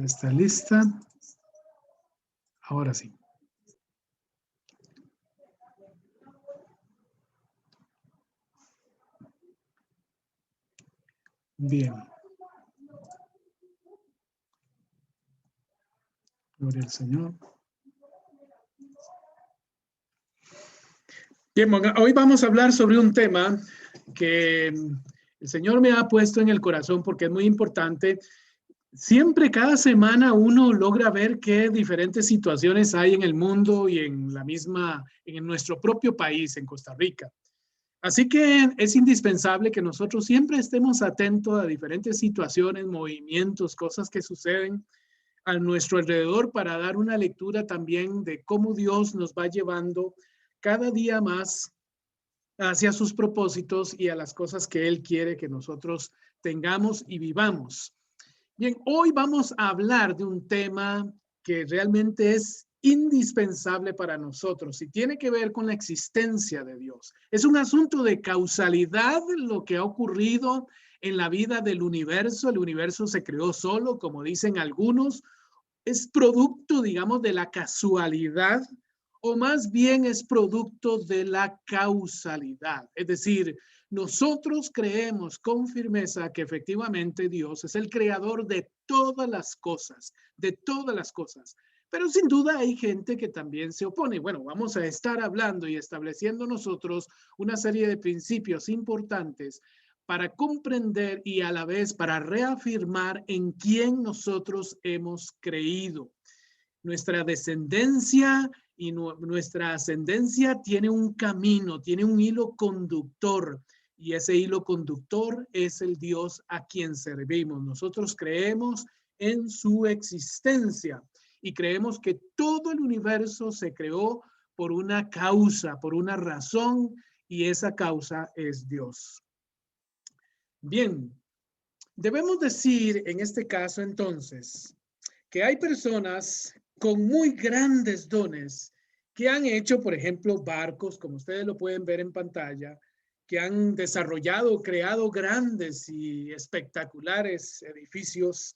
¿Está lista? Ahora sí. Bien. Gloria al Señor. Bien, hoy vamos a hablar sobre un tema que el Señor me ha puesto en el corazón porque es muy importante. Siempre, cada semana, uno logra ver qué diferentes situaciones hay en el mundo y en nuestro propio país, en Costa Rica. Así que es indispensable que nosotros siempre estemos atentos a diferentes situaciones, movimientos, cosas que suceden a nuestro alrededor para dar una lectura también de cómo Dios nos va llevando cada día más hacia sus propósitos y a las cosas que Él quiere que nosotros tengamos y vivamos. Bien, hoy vamos a hablar de un tema que realmente es indispensable para nosotros y tiene que ver con la existencia de Dios. Es un asunto de causalidad lo que ha ocurrido en la vida del universo. El universo se creó solo, como dicen algunos. Es producto, digamos, de la casualidad, o más bien es producto de la causalidad. Es decir, nosotros creemos con firmeza que efectivamente Dios es el creador de todas las cosas, de todas las cosas. Pero sin duda hay gente que también se opone. Bueno, vamos a estar hablando y estableciendo nosotros una serie de principios importantes para comprender y a la vez para reafirmar en quién nosotros hemos creído. Nuestra descendencia y nuestra ascendencia tiene un camino, tiene un hilo conductor, y ese hilo conductor es el Dios a quien servimos. Nosotros creemos en su existencia y creemos que todo el universo se creó por una causa, por una razón, y esa causa es Dios. Bien, debemos decir en este caso entonces que hay personas con muy grandes dones que han hecho, por ejemplo, barcos, como ustedes lo pueden ver en pantalla, que han desarrollado, creado grandes y espectaculares edificios.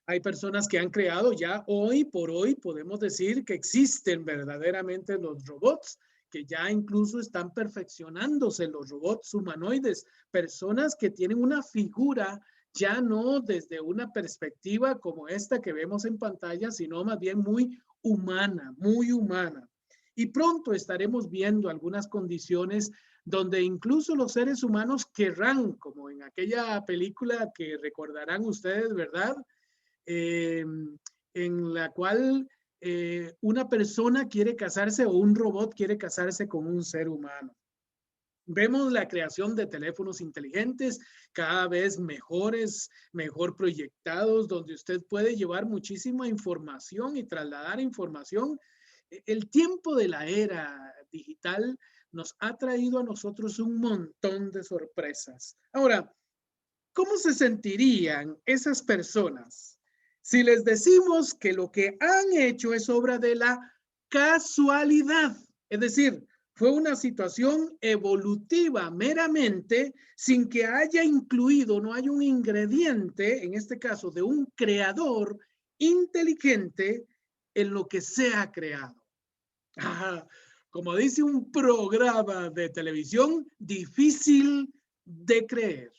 Hay personas que han creado ya hoy por hoy, podemos decir que existen verdaderamente los robots, que ya incluso están perfeccionándose los robots humanoides, personas que tienen una figura ya no desde una perspectiva como esta que vemos en pantalla, sino más bien muy humana, muy humana. Y pronto estaremos viendo algunas condiciones donde incluso los seres humanos querrán, como en aquella película que recordarán ustedes, ¿verdad? En la cual una persona quiere casarse o un robot quiere casarse con un ser humano. Vemos la creación de teléfonos inteligentes cada vez mejores, mejor proyectados, donde usted puede llevar muchísima información y trasladar información. El tiempo de la era digital nos ha traído a nosotros un montón de sorpresas. Ahora, ¿cómo se sentirían esas personas si les decimos que lo que han hecho es obra de la casualidad? Es decir, fue una situación evolutiva meramente, sin que haya incluido, no hay un ingrediente, en este caso, de un creador inteligente en lo que se ha creado. Como dice un programa de televisión, difícil de creer.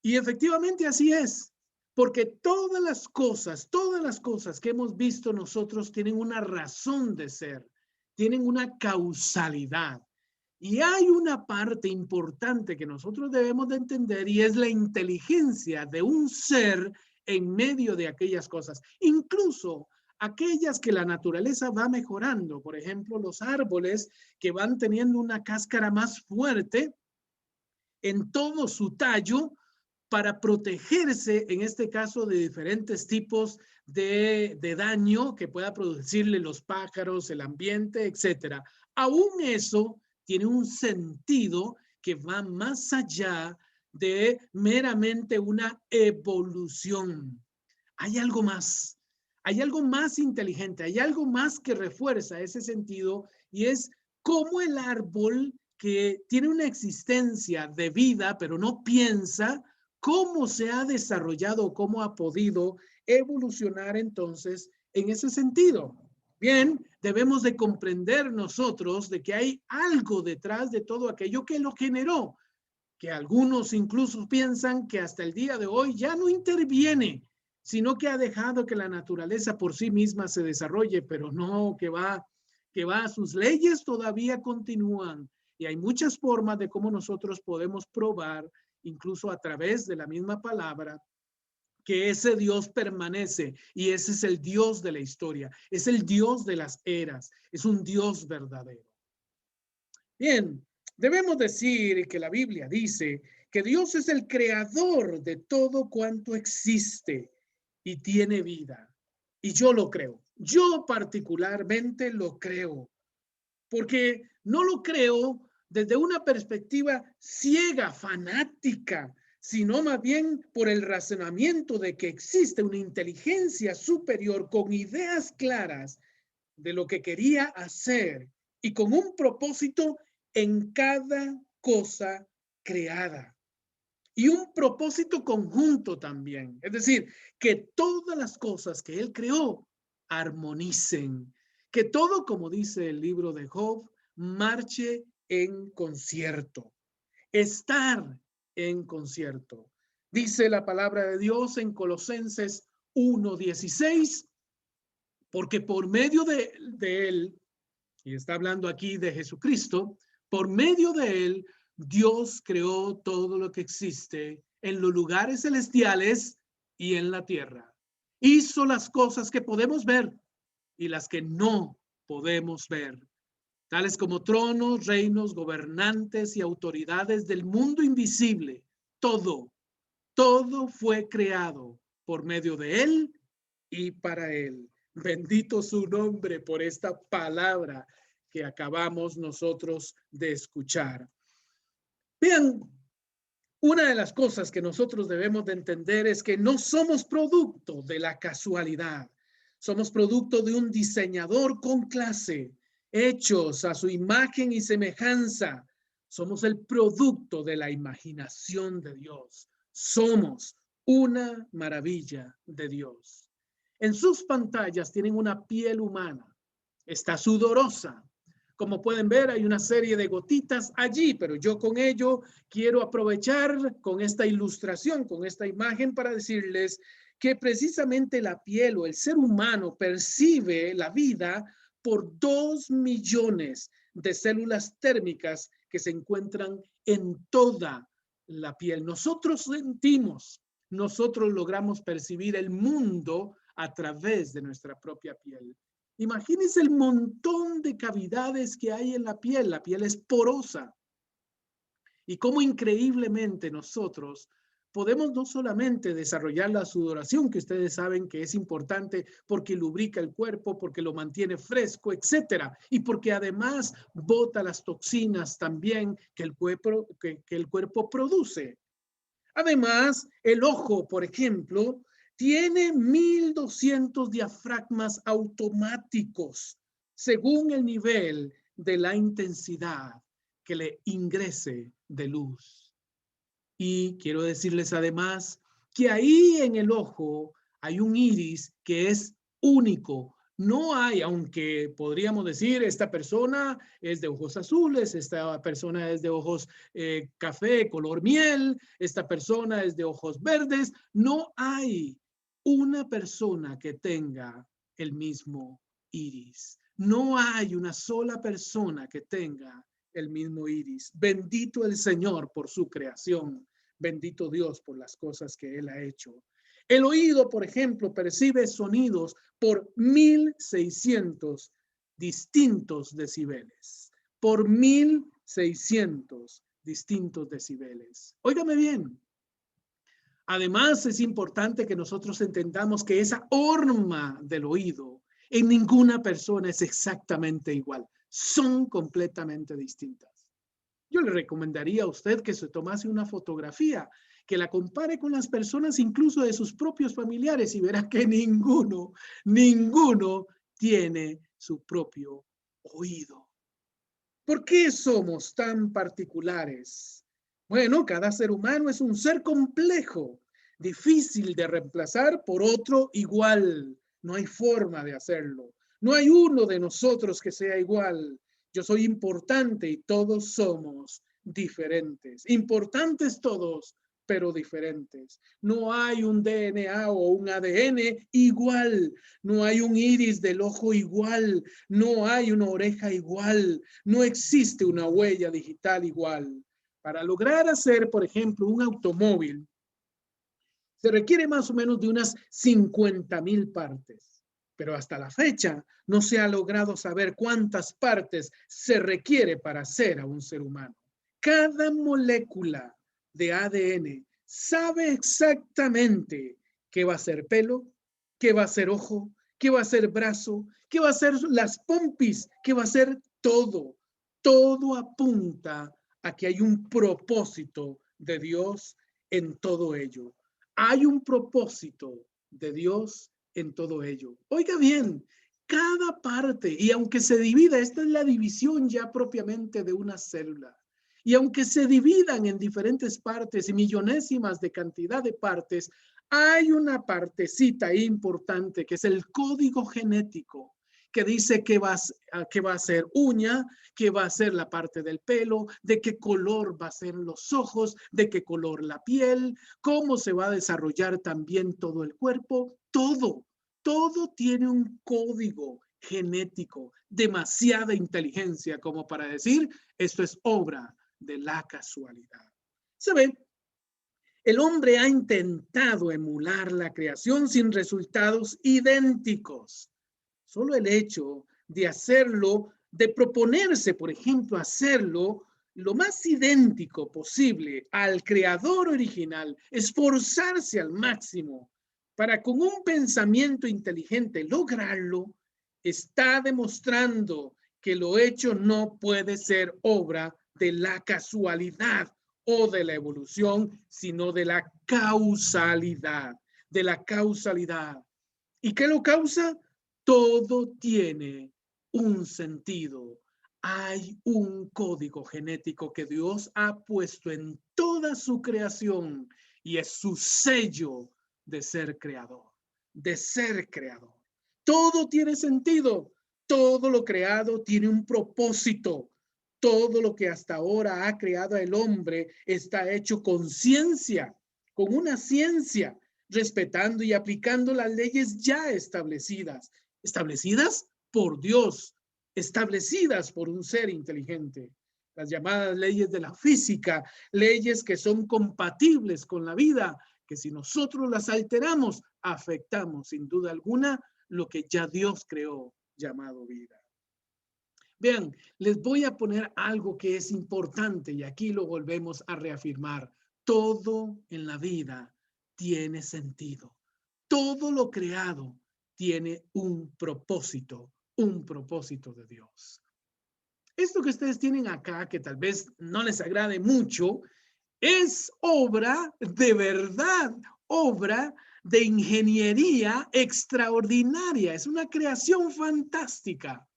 Y efectivamente así es, porque todas las cosas que hemos visto nosotros tienen una razón de ser, tienen una causalidad. Y hay una parte importante que nosotros debemos de entender, y es la inteligencia de un ser en medio de aquellas cosas, incluso aquellas que la naturaleza va mejorando. Por ejemplo, los árboles que van teniendo una cáscara más fuerte en todo su tallo, para protegerse, en este caso, de diferentes tipos de daño que pueda producirle los pájaros, el ambiente, etcétera. Aún eso tiene un sentido que va más allá de meramente una evolución. Hay algo más inteligente, hay algo más que refuerza ese sentido, y es cómo el árbol, que tiene una existencia de vida, pero no piensa, ¿Cómo se ha desarrollado, cómo ha podido evolucionar entonces en ese sentido? Bien, debemos de comprender nosotros de que hay algo detrás de todo aquello que lo generó, que algunos incluso piensan que hasta el día de hoy ya no interviene, sino que ha dejado que la naturaleza por sí misma se desarrolle, pero no, que va, sus leyes todavía continúan. Y hay muchas formas de cómo nosotros podemos probar, incluso a través de la misma palabra, que ese Dios permanece y ese es el Dios de la historia, es el Dios de las eras, es un Dios verdadero. Bien, debemos decir que la Biblia dice que Dios es el creador de todo cuanto existe y tiene vida. Y yo lo creo, yo particularmente lo creo, porque no lo creo desde una perspectiva ciega, fanática, sino más bien por el razonamiento de que existe una inteligencia superior con ideas claras de lo que quería hacer y con un propósito en cada cosa creada. Y un propósito conjunto también. Es decir, que todas las cosas que él creó armonicen. Que todo, como dice el libro de Job, marche en concierto. Estar en concierto. Dice la palabra de Dios en Colosenses 1:16, porque por medio de él, y está hablando aquí de Jesucristo, por medio de él, Dios creó todo lo que existe en los lugares celestiales y en la tierra. Hizo las cosas que podemos ver y las que no podemos ver, tales como tronos, reinos, gobernantes y autoridades del mundo invisible. Todo fue creado por medio de él y para él. Bendito su nombre por esta palabra que acabamos nosotros de escuchar. Vean, una de las cosas que nosotros debemos de entender es que no somos producto de la casualidad. Somos producto de un diseñador con clase, hechos a su imagen y semejanza. Somos el producto de la imaginación de Dios. Somos una maravilla de Dios. En sus pantallas tienen una piel humana. Está sudorosa. Como pueden ver, hay una serie de gotitas allí, pero yo con ello quiero aprovechar con esta ilustración, con esta imagen para decirles que precisamente la piel o el ser humano percibe la vida por 2 millones de células térmicas que se encuentran en toda la piel. Nosotros sentimos, nosotros logramos percibir el mundo a través de nuestra propia piel. Imagínense el montón de cavidades que hay en la piel. La piel es porosa. Y cómo increíblemente nosotros podemos no solamente desarrollar la sudoración, que ustedes saben que es importante porque lubrica el cuerpo, porque lo mantiene fresco, etcétera, y porque además bota las toxinas también que el cuerpo produce. Además, el ojo, por ejemplo, tiene 1.200 diafragmas automáticos según el nivel de la intensidad que le ingrese de luz. Y quiero decirles además que ahí en el ojo hay un iris que es único. No hay, aunque podríamos decir, esta persona es de ojos azules, esta persona es de ojos café, color miel, esta persona es de ojos verdes. No hay una persona que tenga el mismo iris. No hay una sola persona que tenga el mismo iris. Bendito el Señor por su creación. Bendito Dios por las cosas que Él ha hecho. El oído, por ejemplo, percibe sonidos por 1.600 distintos decibeles. Por 1.600 distintos decibeles. Óigame bien. Además, es importante que nosotros entendamos que esa horma del oído en ninguna persona es exactamente igual. Son completamente distintas. Yo le recomendaría a usted que se tomase una fotografía, que la compare con las personas incluso de sus propios familiares y verá que ninguno tiene su propio oído. ¿Por qué somos tan particulares? Bueno, cada ser humano es un ser complejo, difícil de reemplazar por otro igual. No hay forma de hacerlo. No hay uno de nosotros que sea igual. Yo soy importante y todos somos diferentes. Importantes todos, pero diferentes. No hay un DNA o un ADN igual. No hay un iris del ojo igual. No hay una oreja igual. No existe una huella digital igual. Para lograr hacer, por ejemplo, un automóvil, se requiere más o menos de unas 50,000 partes, pero hasta la fecha no se ha logrado saber cuántas partes se requiere para hacer a un ser humano. Cada molécula de ADN sabe exactamente qué va a ser pelo, qué va a ser ojo, qué va a ser brazo, qué va a ser las pompis, qué va a ser todo. Todo apunta a que hay un propósito de Dios en todo ello. Hay un propósito de Dios en todo ello. Oiga bien, cada parte, y aunque se divida, esta es la división ya propiamente de una célula, y aunque se dividan en diferentes partes y millonésimas de cantidad de partes, hay una partecita importante que es el código genético que dice que va a ser uña, que va a ser la parte del pelo, de qué color va a ser los ojos, de qué color la piel, cómo se va a desarrollar también todo el cuerpo, todo tiene un código genético, demasiada inteligencia como para decir, esto es obra de la casualidad. ¿Se ve? El hombre ha intentado emular la creación sin resultados idénticos. Solo el hecho de hacerlo, de proponerse, por ejemplo, hacerlo lo más idéntico posible al creador original, esforzarse al máximo para con un pensamiento inteligente lograrlo, está demostrando que lo hecho no puede ser obra de la casualidad o de la evolución, sino de la causalidad, de la causalidad. ¿Y qué lo causa? Todo tiene un sentido. Hay un código genético que Dios ha puesto en toda su creación y es su sello de ser creador, de ser creador. Todo tiene sentido. Todo lo creado tiene un propósito. Todo lo que hasta ahora ha creado el hombre está hecho con ciencia, con una ciencia, respetando y aplicando las leyes ya establecidas, establecidas por Dios, establecidas por un ser inteligente. Las llamadas leyes de la física, leyes que son compatibles con la vida, que si nosotros las alteramos, afectamos sin duda alguna lo que ya Dios creó llamado vida. Vean, les voy a poner algo que es importante y aquí lo volvemos a reafirmar. Todo en la vida tiene sentido. Todo lo creado tiene un propósito de Dios. Esto que ustedes tienen acá, que tal vez no les agrade mucho, es obra de verdad, obra de ingeniería extraordinaria. Es una creación fantástica.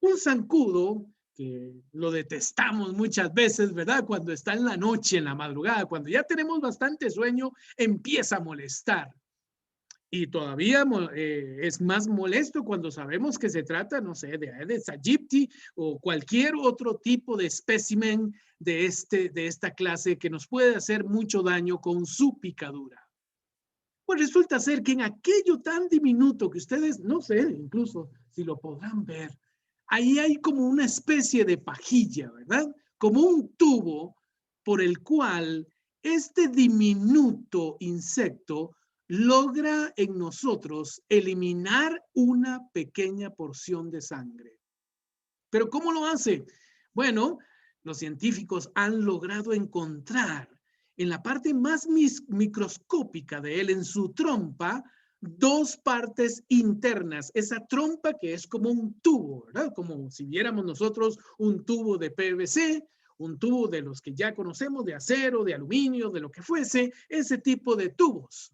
Un zancudo, que lo detestamos muchas veces, ¿verdad? Cuando está en la noche, en la madrugada, cuando ya tenemos bastante sueño, empieza a molestar. Y todavía es más molesto cuando sabemos que se trata, no sé, de Aedes aegypti o cualquier otro tipo de espécimen de esta clase que nos puede hacer mucho daño con su picadura. Pues resulta ser que en aquello tan diminuto que ustedes, no sé, incluso si lo podrán ver, ahí hay como una especie de pajilla, ¿verdad? Como un tubo por el cual este diminuto insecto logra en nosotros eliminar una pequeña porción de sangre. ¿Pero cómo lo hace? Bueno, los científicos han logrado encontrar en la parte más microscópica de él, en su trompa, dos partes internas. Esa trompa que es como un tubo, ¿verdad? Como si viéramos nosotros un tubo de PVC, un tubo de los que ya conocemos, de acero, de aluminio, de lo que fuese, ese tipo de tubos.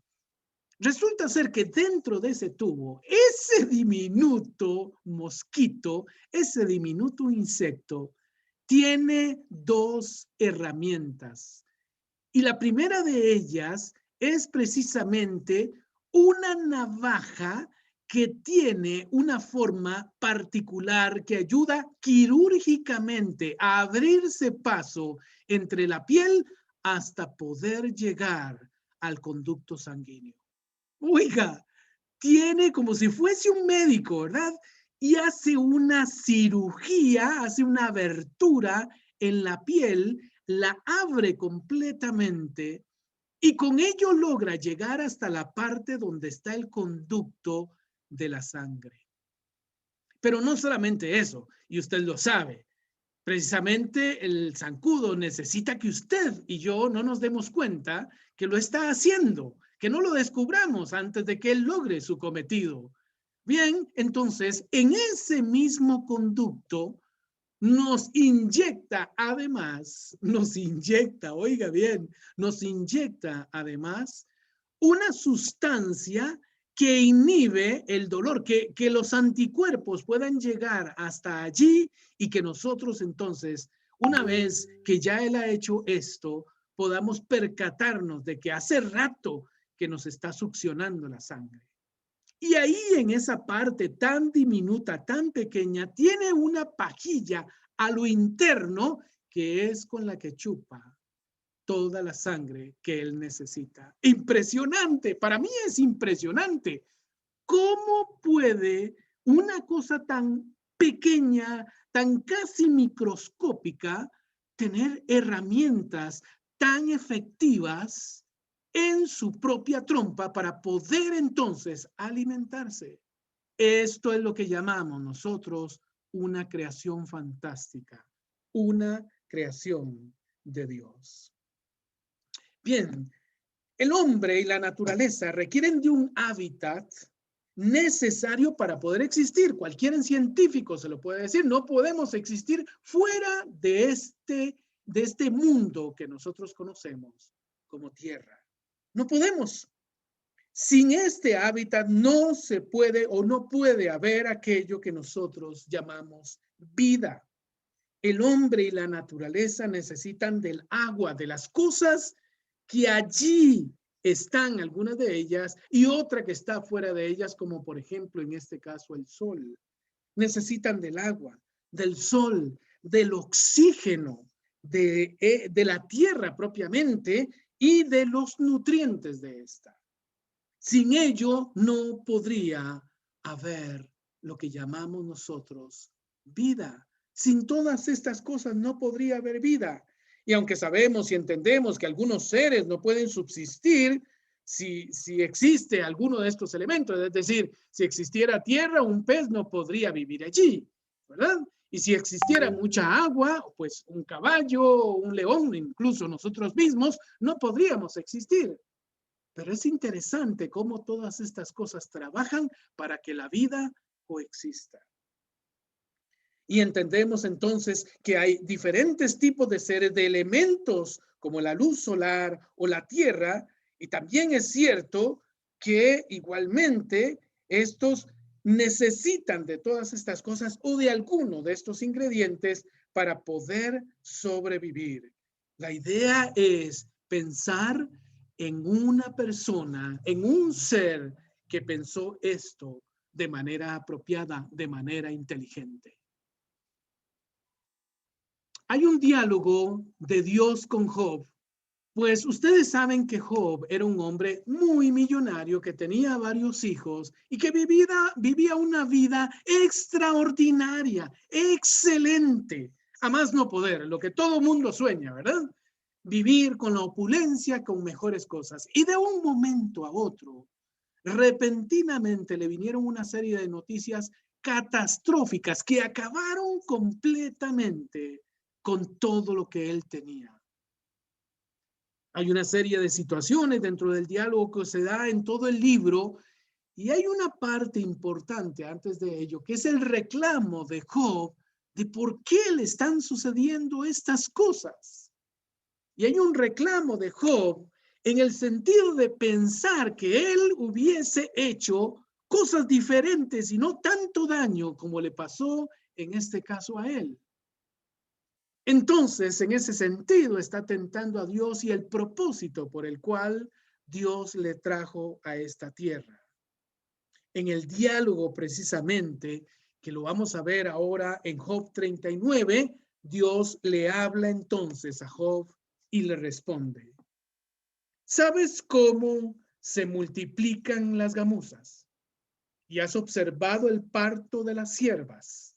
Resulta ser que dentro de ese tubo, ese diminuto mosquito, ese diminuto insecto, tiene dos herramientas. Y la primera de ellas es precisamente una navaja que tiene una forma particular que ayuda quirúrgicamente a abrirse paso entre la piel hasta poder llegar al conducto sanguíneo. Oiga, tiene como si fuese un médico, ¿verdad? Y hace una cirugía, hace una abertura en la piel, la abre completamente y con ello logra llegar hasta la parte donde está el conducto de la sangre. Pero no solamente eso, y usted lo sabe, precisamente el zancudo necesita que usted y yo no nos demos cuenta que lo está haciendo, que no lo descubramos antes de que él logre su cometido. Bien, entonces, en ese mismo conducto oiga bien, nos inyecta además una sustancia que inhibe el dolor, que los anticuerpos puedan llegar hasta allí y que nosotros entonces, una vez que ya él ha hecho esto, podamos percatarnos de que hace rato que nos está succionando la sangre. Y ahí en esa parte tan diminuta, tan pequeña, tiene una pajilla a lo interno que es con la que chupa toda la sangre que él necesita. Impresionante, para mí es impresionante. ¿Cómo puede una cosa tan pequeña, tan casi microscópica, tener herramientas tan efectivas en su propia trompa para poder entonces alimentarse? Esto es lo que llamamos nosotros una creación fantástica, una creación de Dios. Bien, el hombre y la naturaleza requieren de un hábitat necesario para poder existir. Cualquier científico se lo puede decir. No podemos existir fuera de este mundo que nosotros conocemos como tierra. No podemos. Sin este hábitat no se puede o no puede haber aquello que nosotros llamamos vida. El hombre y la naturaleza necesitan del agua, de las cosas que allí están, algunas de ellas, y otra que está fuera de ellas, como por ejemplo en este caso el sol. Necesitan del agua, del sol, del oxígeno, de la tierra propiamente y de los nutrientes de esta. Sin ello no podría haber lo que llamamos nosotros vida. Sin todas estas cosas no podría haber vida. Y aunque sabemos y entendemos que algunos seres no pueden subsistir si existe alguno de estos elementos, es decir, si existiera tierra, un pez no podría vivir allí, ¿verdad? Y si existiera mucha agua, pues un caballo, un león, incluso nosotros mismos, no podríamos existir. Pero es interesante cómo todas estas cosas trabajan para que la vida coexista. Y entendemos entonces que hay diferentes tipos de seres, de elementos como la luz solar o la tierra, y también es cierto que igualmente estos necesitan de todas estas cosas o de alguno de estos ingredientes para poder sobrevivir. La idea es pensar en una persona, en un ser que pensó esto de manera apropiada, de manera inteligente. Hay un diálogo de Dios con Job, pues ustedes saben que Job era un hombre muy millonario que tenía varios hijos y que vivía una vida extraordinaria, excelente, a más no poder, lo que todo mundo sueña, ¿verdad? Vivir con la opulencia, con mejores cosas. Y de un momento a otro, repentinamente le vinieron una serie de noticias catastróficas que acabaron completamente con todo lo que él tenía. Hay una serie de situaciones dentro del diálogo que se da en todo el libro y hay una parte importante antes de ello, que es el reclamo de Job de por qué le están sucediendo estas cosas. Y hay un reclamo de Job en el sentido de pensar que él hubiese hecho cosas diferentes y no tanto daño como le pasó en este caso a él. Entonces, en ese sentido, está tentando a Dios y el propósito por el cual Dios le trajo a esta tierra. En el diálogo precisamente, que lo vamos a ver ahora en Job 39, Dios le habla entonces a Job y le responde: ¿sabes cómo se multiplican las gamuzas? ¿Y has observado el parto de las ciervas?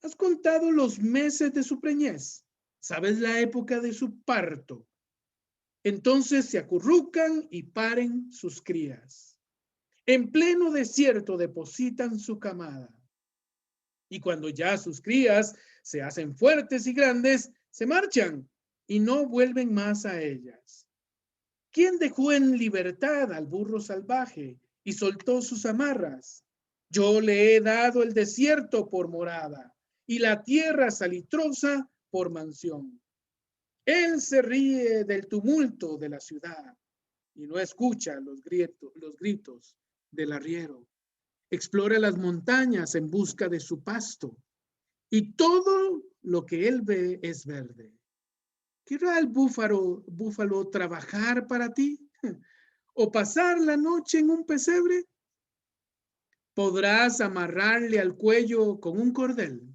¿Has contado los meses de su preñez? ¿Sabes la época de su parto? Entonces se acurrucan y paren sus crías. En pleno desierto depositan su camada. Y cuando ya sus crías se hacen fuertes y grandes, se marchan y no vuelven más a ellas. ¿Quién dejó en libertad al burro salvaje y soltó sus amarras? Yo le he dado el desierto por morada y la tierra salitrosa por mansión. Él se ríe del tumulto de la ciudad y no escucha los gritos del arriero. Explora las montañas en busca de su pasto y todo lo que él ve es verde. ¿Querrá el búfalo trabajar para ti o pasar la noche en un pesebre? Podrás amarrarle al cuello con un cordel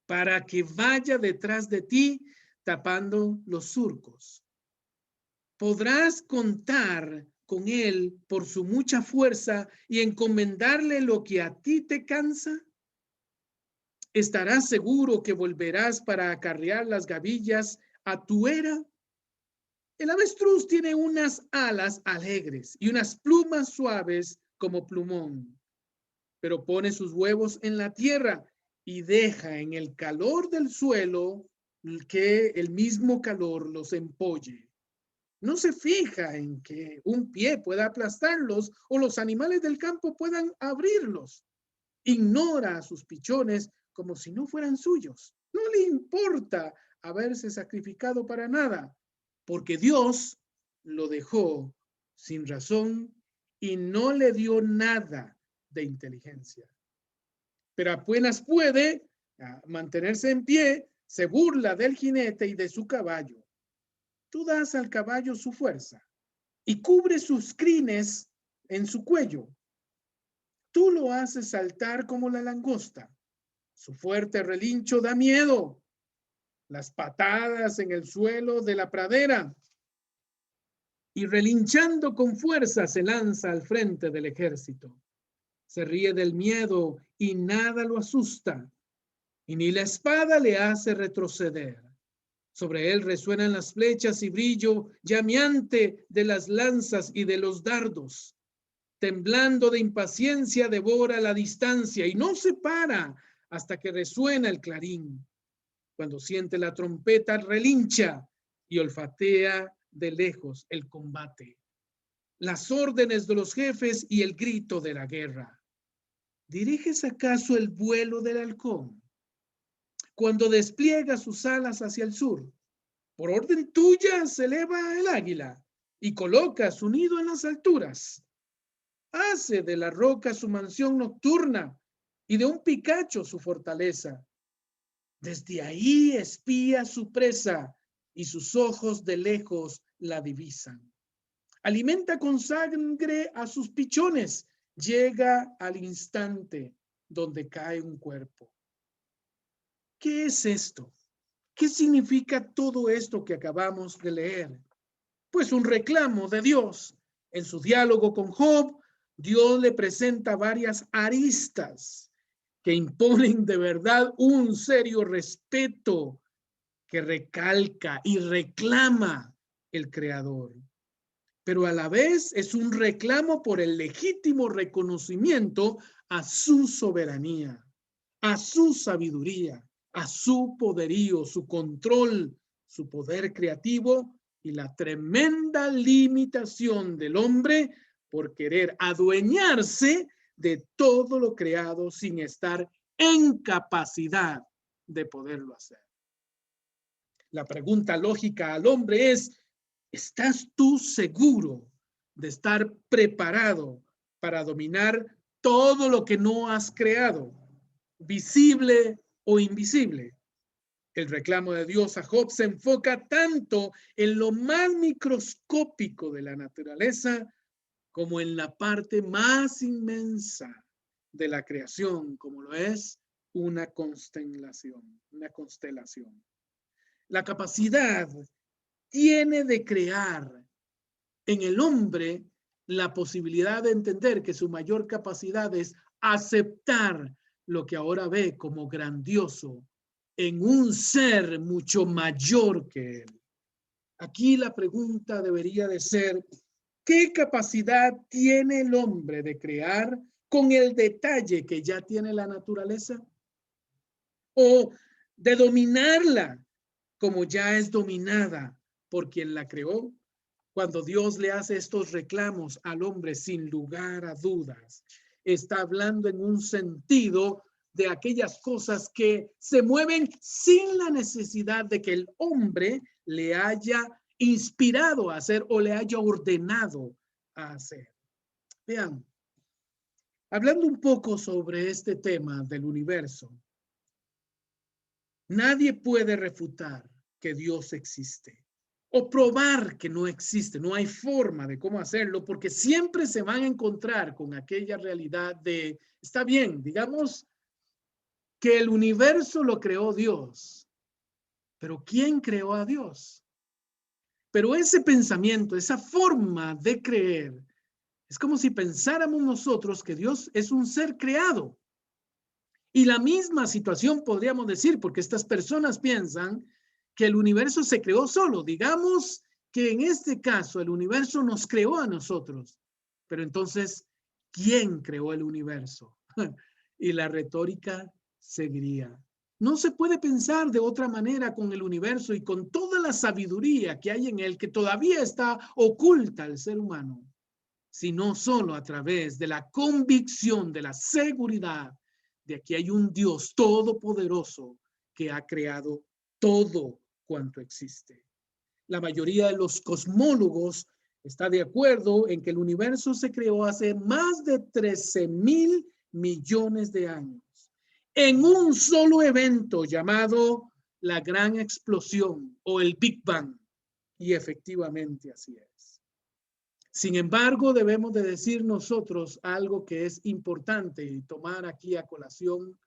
para que vaya detrás de ti tapando los surcos. Podrás contar con él por su mucha fuerza y encomendarle lo que a ti te cansa. ¿Estarás seguro que volverás para acarrear las gavillas a tu era? El avestruz tiene unas alas alegres y unas plumas suaves como plumón, pero pone sus huevos en la tierra y deja en el calor del suelo que el mismo calor los empolle. No se fija en que un pie pueda aplastarlos o los animales del campo puedan abrirlos. Ignora a sus pichones como si no fueran suyos. No le importa haberse sacrificado para nada, porque Dios lo dejó sin razón y no le dio nada de inteligencia. Pero apenas puede mantenerse en pie, se burla del jinete y de su caballo. Tú das al caballo su fuerza y cubre sus crines en su cuello. Tú lo haces saltar como la langosta. Su fuerte relincho da miedo. Las patadas en el suelo de la pradera. Y relinchando con fuerza se lanza al frente del ejército. Se ríe del miedo y nada lo asusta. Y ni la espada le hace retroceder. Sobre él resuenan las flechas y brillo llameante de las lanzas y de los dardos. Temblando de impaciencia devora la distancia y no se para hasta que resuena el clarín. Cuando siente la trompeta relincha y olfatea de lejos el combate, las órdenes de los jefes y el grito de la guerra. ¿Diriges acaso el vuelo del halcón? Cuando despliega sus alas hacia el sur, por orden tuya se eleva el águila y coloca su nido en las alturas. Hace de la roca su mansión nocturna y de un picacho su fortaleza. Desde ahí espía su presa y sus ojos de lejos la divisan. Alimenta con sangre a sus pichones, llega al instante donde cae un cuerpo. ¿Qué es esto? ¿Qué significa todo esto que acabamos de leer? Pues un reclamo de Dios. En su diálogo con Job, Dios le presenta varias aristas que imponen de verdad un serio respeto que recalca y reclama el Creador. Pero a la vez es un reclamo por el legítimo reconocimiento a su soberanía, a su sabiduría, a su poderío, su control, su poder creativo y la tremenda limitación del hombre por querer adueñarse de todo lo creado sin estar en capacidad de poderlo hacer. La pregunta lógica al hombre es: ¿estás tú seguro de estar preparado para dominar todo lo que no has creado, visible o invisible? El reclamo de Dios a Job se enfoca tanto en lo más microscópico de la naturaleza como en la parte más inmensa de la creación, como lo es una constelación. La capacidad tiene de crear en el hombre la posibilidad de entender que su mayor capacidad es aceptar lo que ahora ve como grandioso en un ser mucho mayor que él. Aquí la pregunta debería de ser, ¿qué capacidad tiene el hombre de crear con el detalle que ya tiene la naturaleza? ¿O de dominarla como ya es dominada por quien la creó? Cuando Dios le hace estos reclamos al hombre, sin lugar a dudas, está hablando en un sentido de aquellas cosas que se mueven sin la necesidad de que el hombre le haya inspirado a hacer o le haya ordenado a hacer. Vean, hablando un poco sobre este tema del universo, nadie puede refutar que Dios existe o probar que no existe. No hay forma de cómo hacerlo porque siempre se van a encontrar con aquella realidad de, está bien, digamos que el universo lo creó Dios, pero ¿quién creó a Dios? Pero ese pensamiento, esa forma de creer, es como si pensáramos nosotros que Dios es un ser creado. Y la misma situación podríamos decir, porque estas personas piensan que el universo se creó solo. Digamos que en este caso el universo nos creó a nosotros. Pero entonces, ¿quién creó el universo? Y la retórica seguiría. No se puede pensar de otra manera con el universo y con toda la sabiduría que hay en él, que todavía está oculta al ser humano, sino solo a través de la convicción, de la seguridad de que hay un Dios todopoderoso que ha creado todo cuanto existe. La mayoría de los cosmólogos está de acuerdo en que el universo se creó hace más de 13,000 millones de años, en un solo evento llamado la Gran Explosión o el Big Bang. Y efectivamente así es. Sin embargo, debemos de decir nosotros algo que es importante y tomar aquí a colación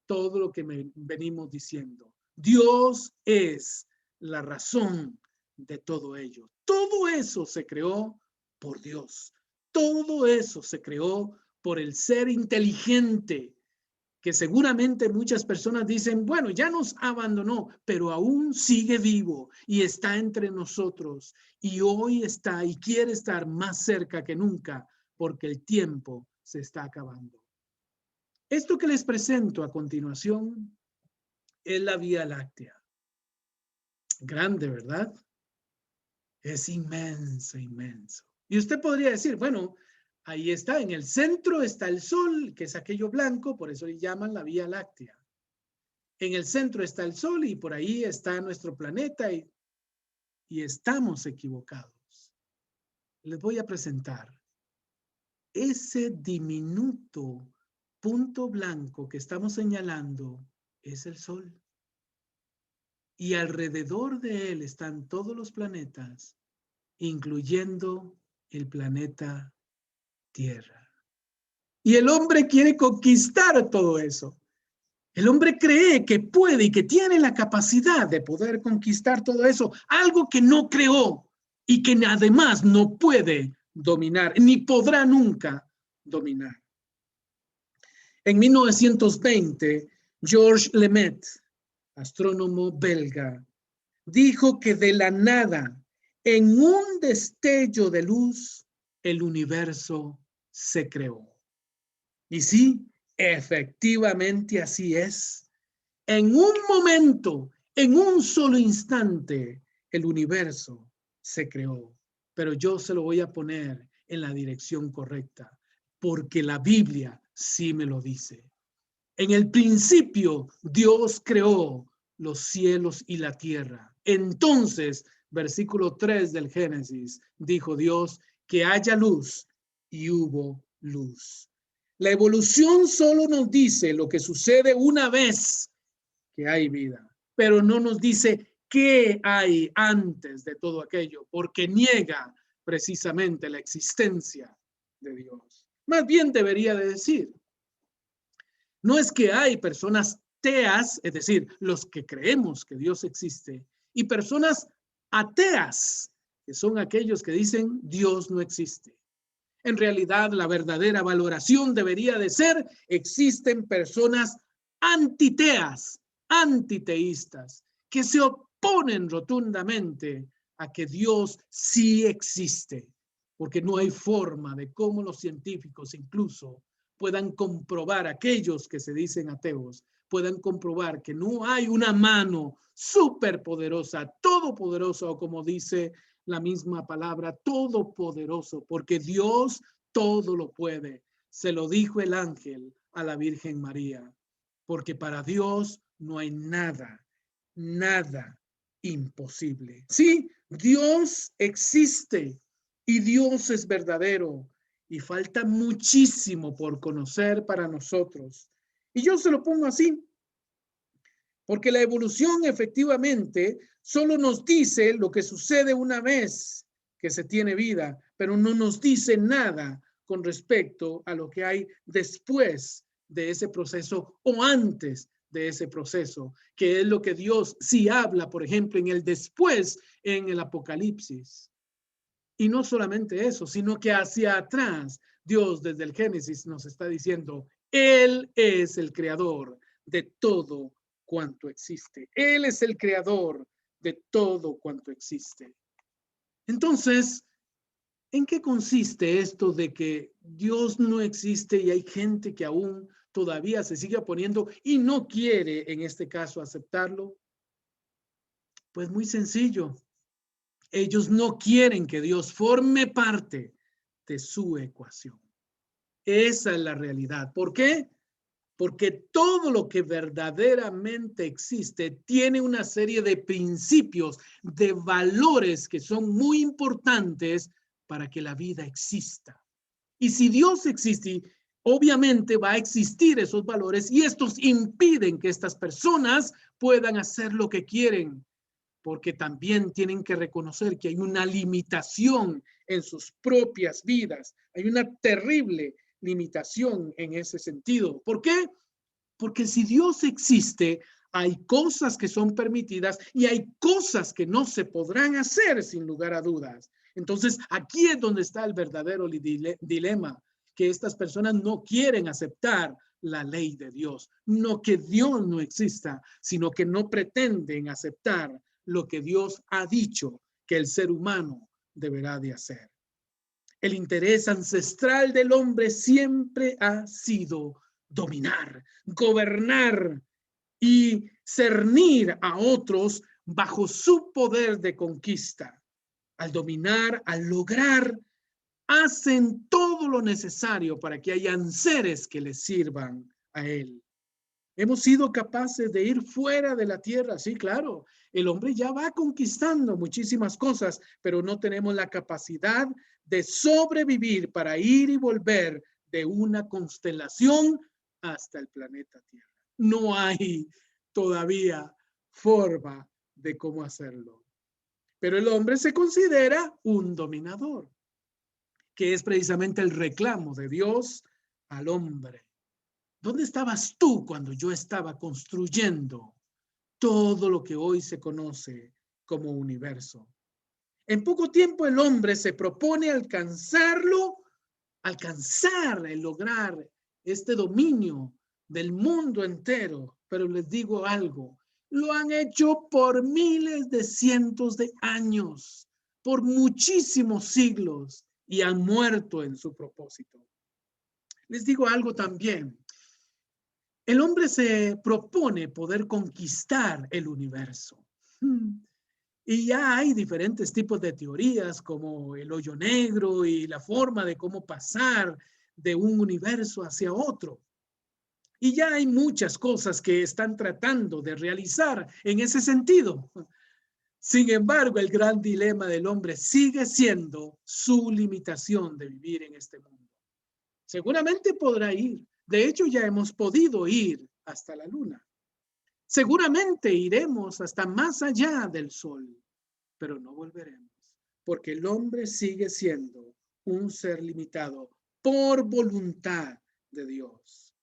todo lo que venimos diciendo. Dios es la razón de todo ello. Todo eso se creó por Dios. Todo eso se creó por el ser inteligente que seguramente muchas personas dicen, bueno, ya nos abandonó, pero aún sigue vivo y está entre nosotros y hoy está y quiere estar más cerca que nunca porque el tiempo se está acabando. Esto que les presento a continuación es la Vía Láctea. Grande, ¿verdad? Es inmenso, inmenso. Y usted podría decir, bueno, ahí está, en el centro está el Sol, que es aquello blanco, por eso le llaman la Vía Láctea. En el centro está el Sol y por ahí está nuestro planeta y estamos equivocados. Les voy a presentar ese diminuto punto blanco que estamos señalando es el Sol. Y alrededor de él están todos los planetas, incluyendo el planeta Tierra. Y el hombre quiere conquistar todo eso. El hombre cree que puede y que tiene la capacidad de poder conquistar todo eso, algo que no creó y que además no puede dominar, ni podrá nunca dominar. En 1920, Georges Lemaitre, astrónomo belga, dijo que de la nada, en un destello de luz, el universo se creó. Y sí, efectivamente así es. En un momento, en un solo instante, el universo se creó. Pero yo se lo voy a poner en la dirección correcta, porque la Biblia sí me lo dice. En el principio, Dios creó los cielos y la tierra. Entonces, versículo 3 del Génesis, dijo Dios, que haya luz, y hubo luz. La evolución solo nos dice lo que sucede una vez que hay vida. pero no nos dice qué hay antes de todo aquello, porque niega precisamente la existencia de Dios. Más bien debería de decir, no es que hay personas teas, es decir, los que creemos que Dios existe, y personas ateas, que son aquellos que dicen Dios no existe. En realidad, la verdadera valoración debería de ser, existen personas antiteas, antiteístas, que se oponen rotundamente a que Dios sí existe, porque no hay forma de cómo los científicos incluso puedan comprobar, aquellos que se dicen ateos, puedan comprobar que no hay una mano superpoderosa, todopoderosa, o como dice la misma palabra, todopoderoso, porque Dios todo lo puede. Se lo dijo el ángel a la Virgen María, porque para Dios no hay nada, nada imposible. Sí, Dios existe y Dios es verdadero y falta muchísimo por conocer para nosotros. Y yo se lo pongo así, porque la evolución efectivamente solo nos dice lo que sucede una vez que se tiene vida, pero no nos dice nada con respecto a lo que hay después de ese proceso o antes de ese proceso, que es lo que Dios sí habla, por ejemplo, en el después, en el Apocalipsis. Y no solamente eso, sino que hacia atrás, Dios desde el Génesis nos está diciendo, Él es el creador de todo cuanto existe. Él es el creador de todo cuanto existe. Entonces, ¿en qué consiste esto de que Dios no existe y hay gente que aún todavía se sigue oponiendo y no quiere, en este caso, aceptarlo? Pues muy sencillo. Ellos no quieren que Dios forme parte de su ecuación. Esa es la realidad. ¿Por qué? Porque todo lo que verdaderamente existe tiene una serie de principios, de valores que son muy importantes para que la vida exista. Y si Dios existe, obviamente va a existir esos valores y estos impiden que estas personas puedan hacer lo que quieren, porque también tienen que reconocer que hay una limitación en sus propias vidas. Hay una terrible limitación en ese sentido. ¿Por qué? Porque si Dios existe, hay cosas que son permitidas y hay cosas que no se podrán hacer sin lugar a dudas. Entonces, aquí es donde está el verdadero dilema, que estas personas no quieren aceptar la ley de Dios. No que Dios no exista, sino que no pretenden aceptar lo que Dios ha dicho que el ser humano deberá de hacer. El interés ancestral del hombre siempre ha sido dominar, gobernar y cernir a otros bajo su poder de conquista. Al dominar, al lograr, hacen todo lo necesario para que hayan seres que les sirvan a él. Hemos sido capaces de ir fuera de la tierra, sí, claro. El hombre ya va conquistando muchísimas cosas, pero no tenemos la capacidad de sobrevivir para ir y volver de una constelación hasta el planeta Tierra. No hay todavía forma de cómo hacerlo. Pero el hombre se considera un dominador, que es precisamente el reclamo de Dios al hombre. ¿Dónde estabas tú cuando yo estaba construyendo todo lo que hoy se conoce como universo? En poco tiempo el hombre se propone lograr este dominio del mundo entero. Pero les digo algo, lo han hecho por miles de cientos de años, por muchísimos siglos, y han muerto en su propósito. Les digo algo también. El hombre se propone poder conquistar el universo. Y ya hay diferentes tipos de teorías como el hoyo negro y la forma de cómo pasar de un universo hacia otro. Y ya hay muchas cosas que están tratando de realizar en ese sentido. Sin embargo, el gran dilema del hombre sigue siendo su limitación de vivir en este mundo. Seguramente podrá ir. De hecho, ya hemos podido ir hasta la luna. Seguramente iremos hasta más allá del sol, pero no volveremos, porque el hombre sigue siendo un ser limitado por voluntad de Dios.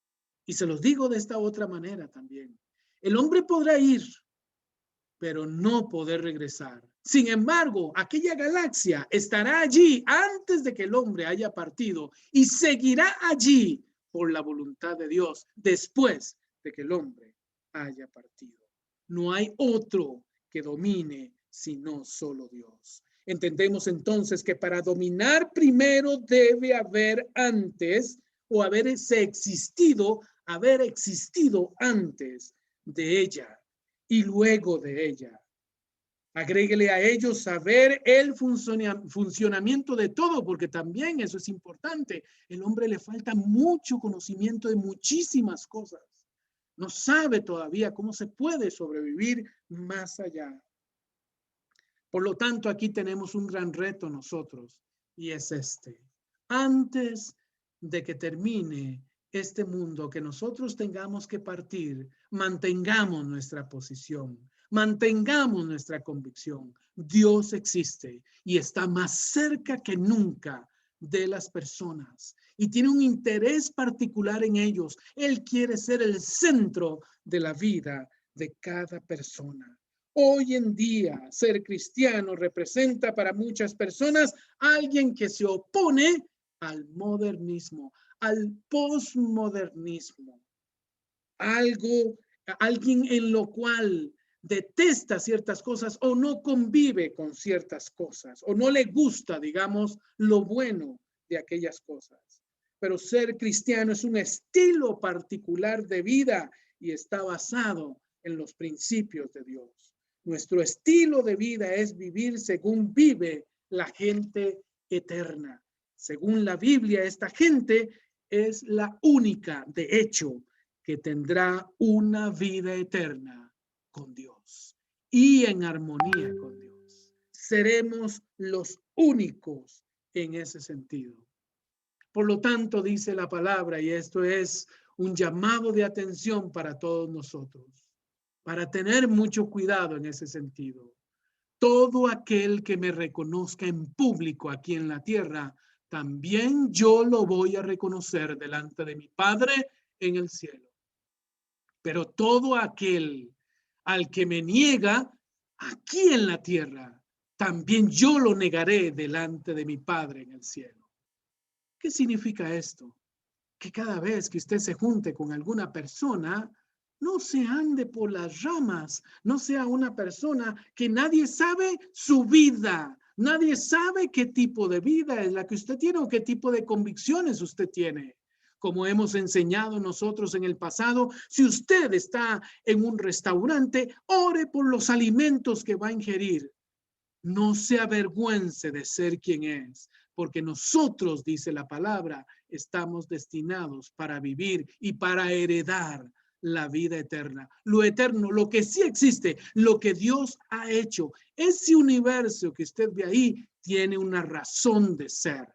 Y se los digo de esta otra manera también. El hombre podrá ir, pero no poder regresar. Sin embargo, aquella galaxia estará allí antes de que el hombre haya partido y seguirá allí por la voluntad de Dios después de que el hombre haya partido. No hay otro que domine sino solo Dios. Entendemos entonces que para dominar primero debe haber antes o haber existido antes de ella y luego de ella. Agréguele a ellos saber el funcionamiento de todo, porque también eso es importante. El hombre le falta mucho conocimiento de muchísimas cosas. No sabe todavía cómo se puede sobrevivir más allá. Por lo tanto, aquí tenemos un gran reto nosotros, y es este. Antes de que termine este mundo, que nosotros tengamos que partir, mantengamos nuestra posición, mantengamos nuestra convicción. Dios existe y está más cerca que nunca de las personas y tiene un interés particular en ellos. Él quiere ser el centro de la vida de cada persona. Hoy en día, ser cristiano representa para muchas personas alguien que se opone al modernismo, al posmodernismo, alguien en lo cual detesta ciertas cosas o no convive con ciertas cosas o no le gusta, digamos, lo bueno de aquellas cosas. Pero ser cristiano es un estilo particular de vida y está basado en los principios de Dios. Nuestro estilo de vida es vivir según vive la gente eterna. Según la Biblia, esta gente es la única, de hecho, que tendrá una vida eterna con Dios y en armonía con Dios. Seremos los únicos en ese sentido. Por lo tanto, dice la palabra, y esto es un llamado de atención para todos nosotros, para tener mucho cuidado en ese sentido. Todo aquel que me reconozca en público aquí en la tierra, también yo lo voy a reconocer delante de mi Padre en el cielo. Pero todo aquel al que me niega aquí en la tierra, también yo lo negaré delante de mi Padre en el cielo. ¿Qué significa esto? Que cada vez que usted se junte con alguna persona, no se ande por las ramas, no sea una persona que nadie sabe su vida, nadie sabe qué tipo de vida es la que usted tiene o qué tipo de convicciones usted tiene. Como hemos enseñado nosotros en el pasado, si usted está en un restaurante, ore por los alimentos que va a ingerir. No se avergüence de ser quien es, porque nosotros, dice la palabra, estamos destinados para vivir y para heredar la vida eterna. Lo eterno, lo que sí existe, lo que Dios ha hecho. Ese universo que usted ve ahí tiene una razón de ser.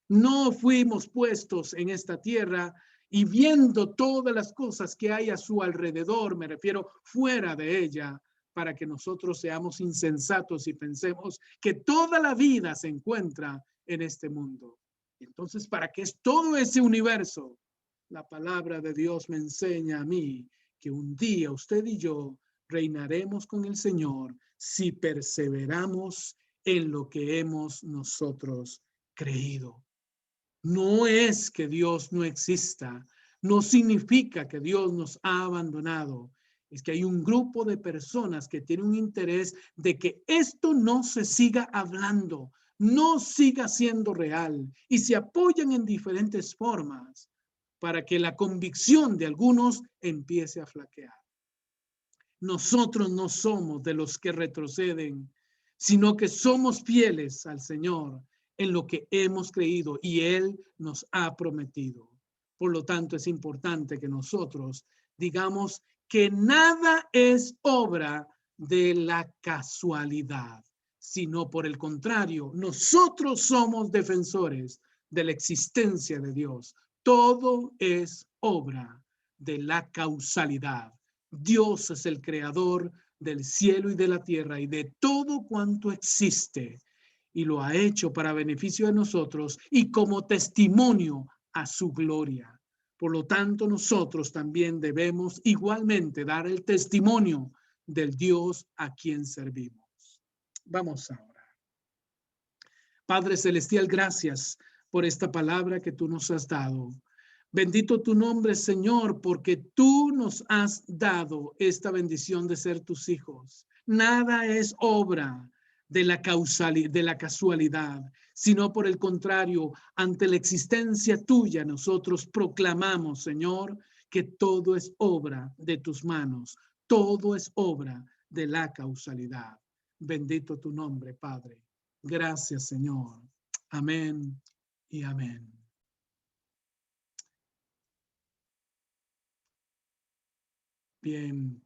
No fuimos puestos en esta tierra y viendo todas las cosas que hay a su alrededor, me refiero fuera de ella, para que nosotros seamos insensatos y pensemos que toda la vida se encuentra en este mundo. Entonces, ¿para qué es todo ese universo? La palabra de Dios me enseña a mí que un día usted y yo reinaremos con el Señor si perseveramos en lo que hemos nosotros creído. No es que Dios no exista, no significa que Dios nos ha abandonado. Es que hay un grupo de personas que tienen un interés de que esto no se siga hablando, no siga siendo real y se apoyan en diferentes formas para que la convicción de algunos empiece a flaquear. Nosotros no somos de los que retroceden, sino que somos fieles al Señor en lo que hemos creído y Él nos ha prometido. Por lo tanto, es importante que nosotros digamos que nada es obra de la casualidad, sino por el contrario, nosotros somos defensores de la existencia de Dios. Todo es obra de la causalidad, Dios es el creador del cielo y de la tierra y de todo cuanto existe, y lo ha hecho para beneficio de nosotros y como testimonio a su gloria. Por lo tanto, nosotros también debemos igualmente dar el testimonio del Dios a quien servimos. Vamos a orar. Padre Celestial, gracias por esta palabra que tú nos has dado. Bendito tu nombre, Señor, porque tú nos has dado esta bendición de ser tus hijos. Nada es obra de la casualidad, sino por el contrario, ante la existencia tuya, nosotros proclamamos, Señor, que todo es obra de tus manos, todo es obra de la causalidad. Bendito tu nombre, Padre. Gracias, Señor. Amén y amén. Bien.